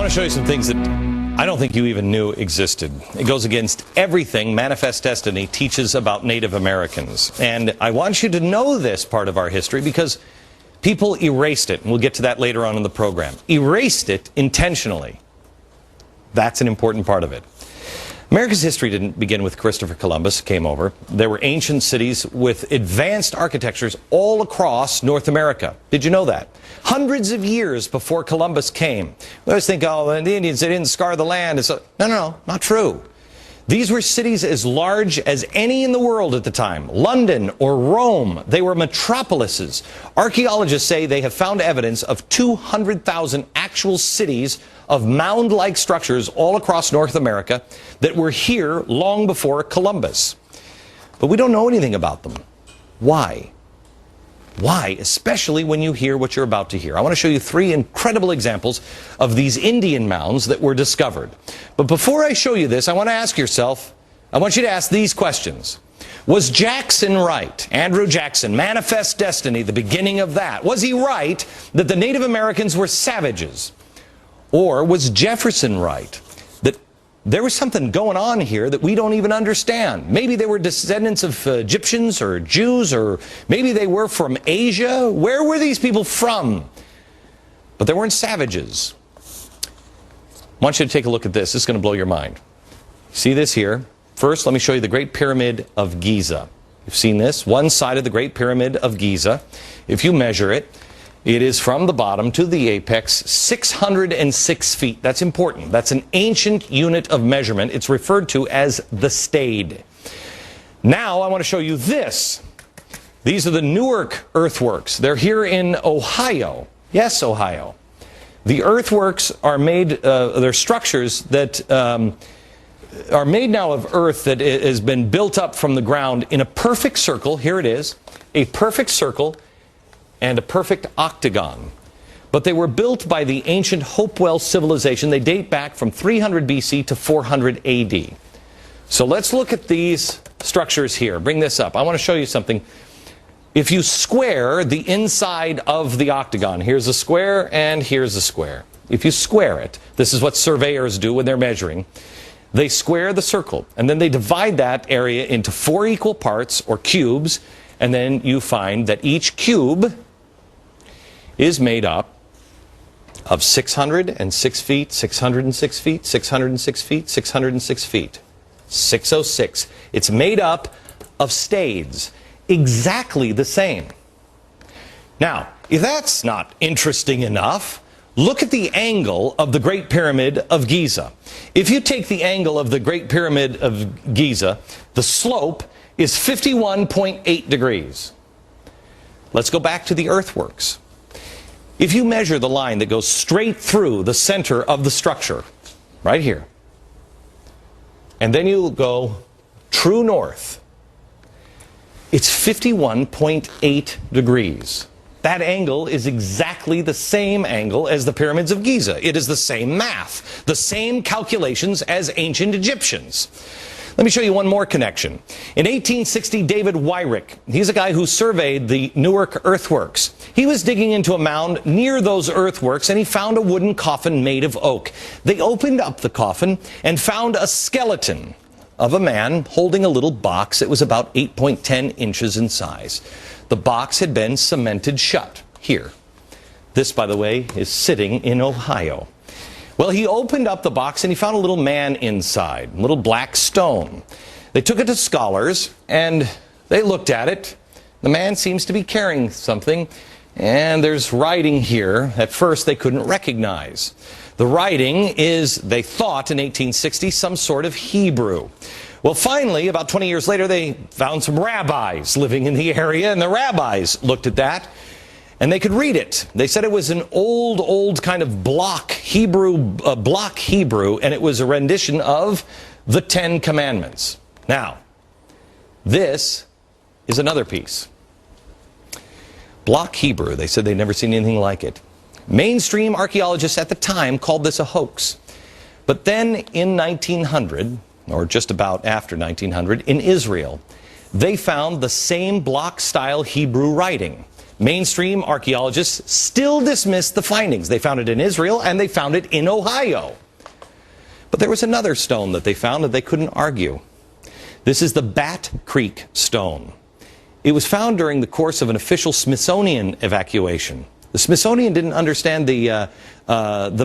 want to show you some things that I don't think you even knew existed. It goes against everything Manifest Destiny teaches about Native Americans. And I want you to know this part of our history because people erased it. And we'll get to that later on in the program. Erased it intentionally. That's an important part of it. America's history didn't begin with Christopher Columbus came over. There were ancient cities with advanced architectures all across North America. Did you know that? Hundreds of years before Columbus came. We always think, oh, the Indians, they didn't scour the land. No, not true. These were cities as large as any in the world at the time. London or Rome, they were metropolises. Archaeologists say they have found evidence of 200,000 actual cities of mound-like structures all across North America that were here long before Columbus. But we don't know anything about them. Why? Why? Especially when you hear what you're about to hear. I want to show you three incredible examples of these Indian mounds that were discovered. But before I show you this, I want to ask yourself, I want you to ask these questions. Was Jackson right? Andrew Jackson, Manifest Destiny, the beginning of that. Was he right that the Native Americans were savages? Or was Jefferson right that there was something going on here that we don't even understand? Maybe they were descendants of Egyptians or Jews, or maybe they were from Asia. Where were these people from? But they weren't savages. I want you to take a look at this. This is going to blow your mind. See this here? First, let me show you the Great Pyramid of Giza. You've seen this? One side of the Great Pyramid of Giza. If you measure it, it is from the bottom to the apex, 606 feet. That's important. That's an ancient unit of measurement. It's referred to as the stade. Now I want to show you this. These are the Newark earthworks. They're here in Ohio. Yes, Ohio. The earthworks are made, they're structures that are made now of earth that has been built up from the ground in a perfect circle. Here it is, a perfect circle and a perfect octagon. But they were built by the ancient Hopewell civilization. They date back from 300 BC to 400 AD. So let's look at these structures here. Bring this up. I want to show you something. If you square the inside of the octagon, here's a square and here's a square. If you square it, this is what surveyors do when they're measuring. They square the circle, and then they divide that area into 4 equal parts, or cubes, and then you find that each cube is made up of 606 feet, 606 feet, 606 feet, 606 feet. 606. It's made up of stades, exactly the same. Now, if that's not interesting enough, look at the angle of the Great Pyramid of Giza. If you take the angle of the Great Pyramid of Giza, the slope is 51.8 degrees. Let's go back to the earthworks. If you measure the line that goes straight through the center of the structure, right here, and then you go true north, it's 51.8 degrees. That angle is exactly the same angle as the pyramids of Giza. It is the same math, the same calculations as ancient Egyptians. Let me show you one more connection. In 1860, David Wyrick, he's a guy who surveyed the Newark earthworks. He was digging into a mound near those earthworks, and he found a wooden coffin made of oak. They opened up the coffin and found a skeleton of a man holding a little box that was about 8.10 inches in size. The box had been cemented shut here. This, by the way, is sitting in Ohio. Well, he opened up the box and he found a little man inside, a little black stone. They took it to scholars and they looked at it. The man seems to be carrying something, and there's writing here at first they couldn't recognize. The writing is, they thought in 1860, some sort of Hebrew. Well, finally, about 20 years later, they found some rabbis living in the area, and the rabbis looked at that, and they could read it. They said it was an old kind of block Hebrew, and it was a rendition of the 10 Commandments. Now, this is another piece. Block Hebrew, they said they'd never seen anything like it. Mainstream archaeologists at the time called this a hoax. But then in 1900, or just about after 1900, in Israel, they found the same block-style Hebrew writing. Mainstream archaeologists still dismiss the findings. They found it in Israel and they found it in Ohio. But there was another stone that they found that they couldn't argue. This is the Bat Creek stone. It was found during the course of an official Smithsonian evacuation. The Smithsonian didn't understand the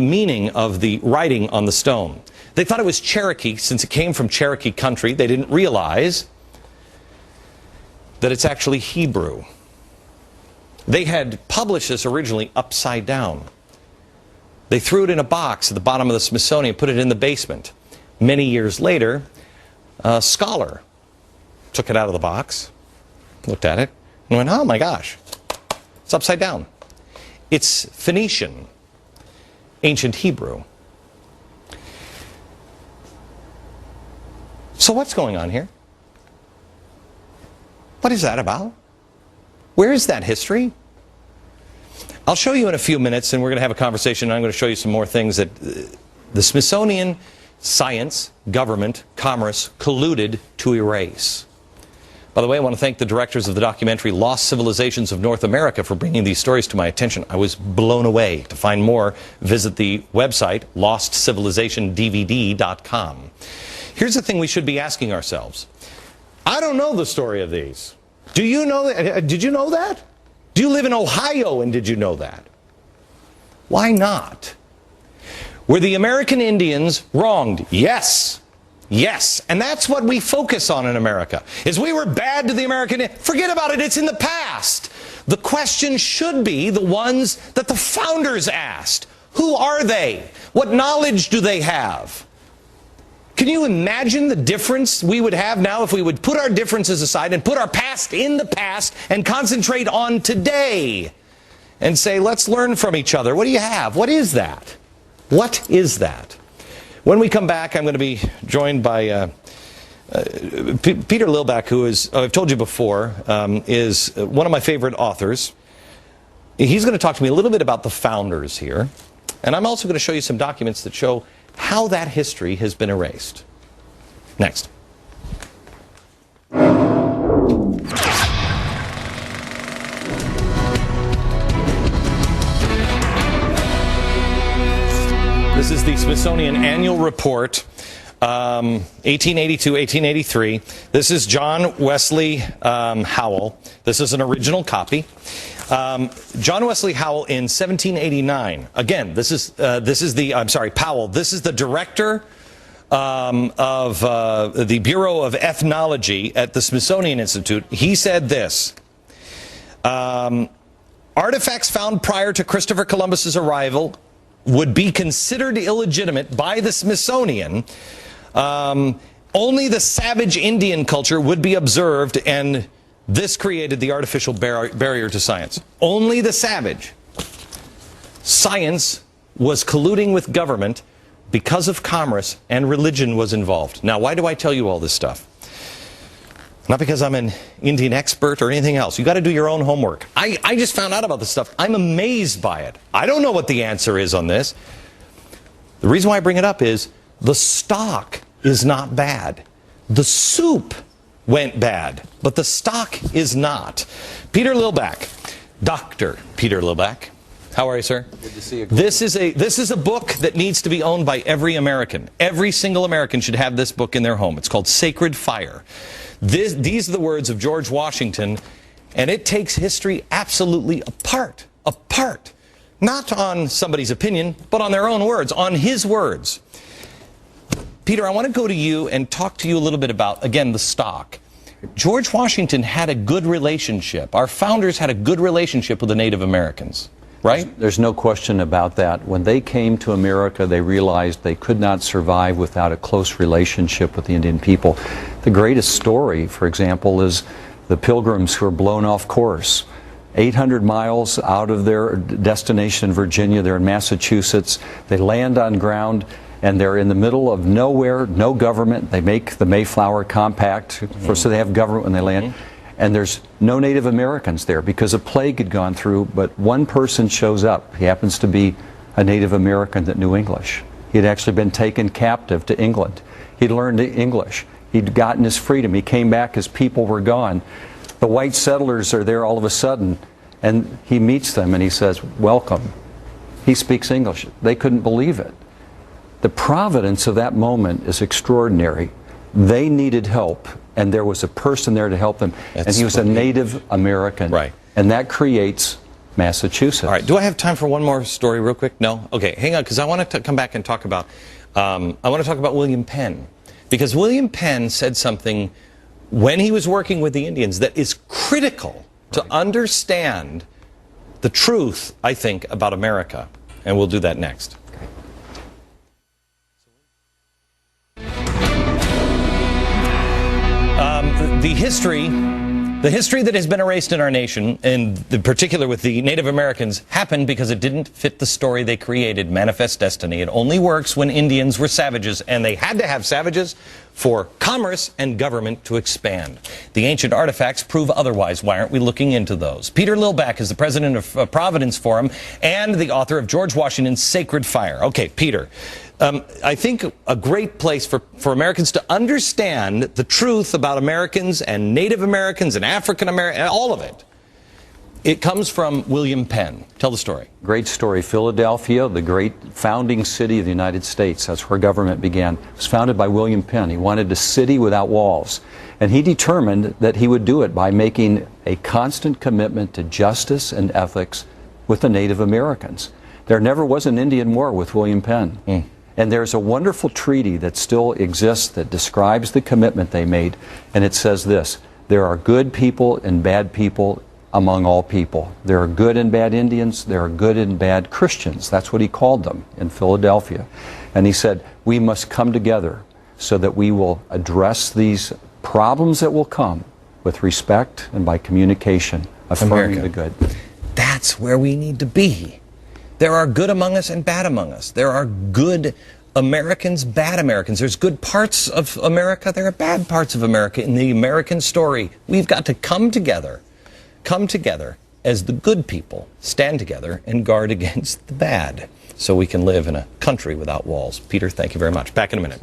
meaning of the writing on the stone. They thought it was Cherokee since it came from Cherokee country. They didn't realize that it's actually Hebrew. They had published this originally upside down. They threw it in a box at the bottom of the Smithsonian, put it in the basement. Many years later, a scholar took it out of the box, looked at it, and went, oh my gosh, it's upside down. It's Phoenician, ancient Hebrew. So what's going on here? What is that about? Where is that history? I'll show you in a few minutes, and we're going to have a conversation, and I'm going to show you some more things that the Smithsonian, science, government, commerce colluded to erase. By the way, I want to thank the directors of the documentary Lost Civilizations of North America for bringing these stories to my attention. I was blown away. To find more, visit the website lostcivilizationdvd.com. Here's the thing we should be asking ourselves. I don't know the story of these. Do you know that? Did you know that? Do you live in Ohio and did you know that? Why not? Were the American Indians wronged? Yes. Yes. And that's what we focus on in America. Is we were bad to the American Indians. Forget about it. It's in the past. The question should be the ones that the founders asked. Who are they? What knowledge do they have? Can you imagine the difference we would have now if we would put our differences aside and put our past in the past and concentrate on today and say, let's learn from each other. What do you have? What is that? What is that? When we come back, I'm going to be joined by Peter Lilback, who is, I've told you before, is one of my favorite authors. He's going to talk to me a little bit about the founders here. And I'm also going to show you some documents that show how that history has been erased. Next. This is the Smithsonian Annual Report, 1882-1883. This is John Wesley Howell. This is an original copy. John Wesley Howell in 1789. Again, this is Powell. This is the director of the Bureau of Ethnology at the Smithsonian Institute. He said this: artifacts found prior to Christopher Columbus's arrival would be considered illegitimate by the Smithsonian. Only the savage Indian culture would be observed, and this created the artificial barrier to science. Only the savage. Science was colluding with government because of commerce, and religion was involved. Now, why do I tell you all this stuff? Not because I'm an Indian expert or anything else. You got to do your own homework. I just found out about this stuff. I'm amazed by it. I don't know what the answer is on this. The reason why I bring it up is the stock is not bad. The soup went bad, but the stock is not. Peter Lilback, Dr. Peter Lilback. How are you, sir? Good to see you. This is a book that needs to be owned by every American. Every single American should have this book in their home. It's called Sacred Fire. These are the words of George Washington, and it takes history absolutely apart. Apart. Not on somebody's opinion, but on their own words, on his words. Peter, I want to go to you and talk to you a little bit about, again, the stock. George Washington had a good relationship. Our founders had a good relationship with the Native Americans, right? There's no question about that. When they came to America, they realized they could not survive without a close relationship with the Indian people. The greatest story, for example, is the Pilgrims who were blown off course. 800 miles out of their destination in Virginia, they're in Massachusetts. They land on ground, and they're in the middle of nowhere, no government. They make the Mayflower Compact, so they have government when they land. And there's no Native Americans there because a plague had gone through, but one person shows up. He happens to be a Native American that knew English. He had actually been taken captive to England. He'd learned English. He'd gotten his freedom. He came back, his people were gone. The white settlers are there all of a sudden, And he meets them and he says, welcome. He speaks English. They couldn't believe it. The providence of that moment is extraordinary. They needed help, and there was a person there to help them. And he was a Native American. Right. And that creates Massachusetts. All right. Do I have time for one more story real quick? No? Okay. Hang on, because I want to come back and talk about, William Penn. Because William Penn said something when he was working with the Indians that is critical to understand the truth, I think, about America. And we'll do that next. The history that has been erased in our nation, and in particular with the Native Americans, happened because it didn't fit the story they created, Manifest Destiny. It only works when Indians were savages, and they had to have savages for commerce and government to expand. The ancient artifacts prove otherwise. Why aren't we looking into those? Peter Lilback is the president of Providence Forum and the author of George Washington's Sacred Fire. Okay, Peter. I think a great place for Americans to understand the truth about Americans and Native Americans and African Americans, all of it. It comes from William Penn. Tell the story. Great story. Philadelphia, the great founding city of the United States. That's where government began. It was founded by William Penn. He wanted a city without walls. And he determined that he would do it by making a constant commitment to justice and ethics with the Native Americans. There never was an Indian war with William Penn. And there's a wonderful treaty that still exists that describes the commitment they made. And it says this: there are good people and bad people among all people. There are good and bad Indians. There are good and bad Christians. That's what he called them in Philadelphia. And he said, we must come together so that we will address these problems that will come with respect and by communication, affirming the good. That's where we need to be. There are good among us and bad among us. There are good Americans, bad Americans. There's good parts of America. There are bad parts of America in the American story. We've got to come together as the good people, stand together and guard against the bad so we can live in a country without walls. Peter, thank you very much. Back in a minute.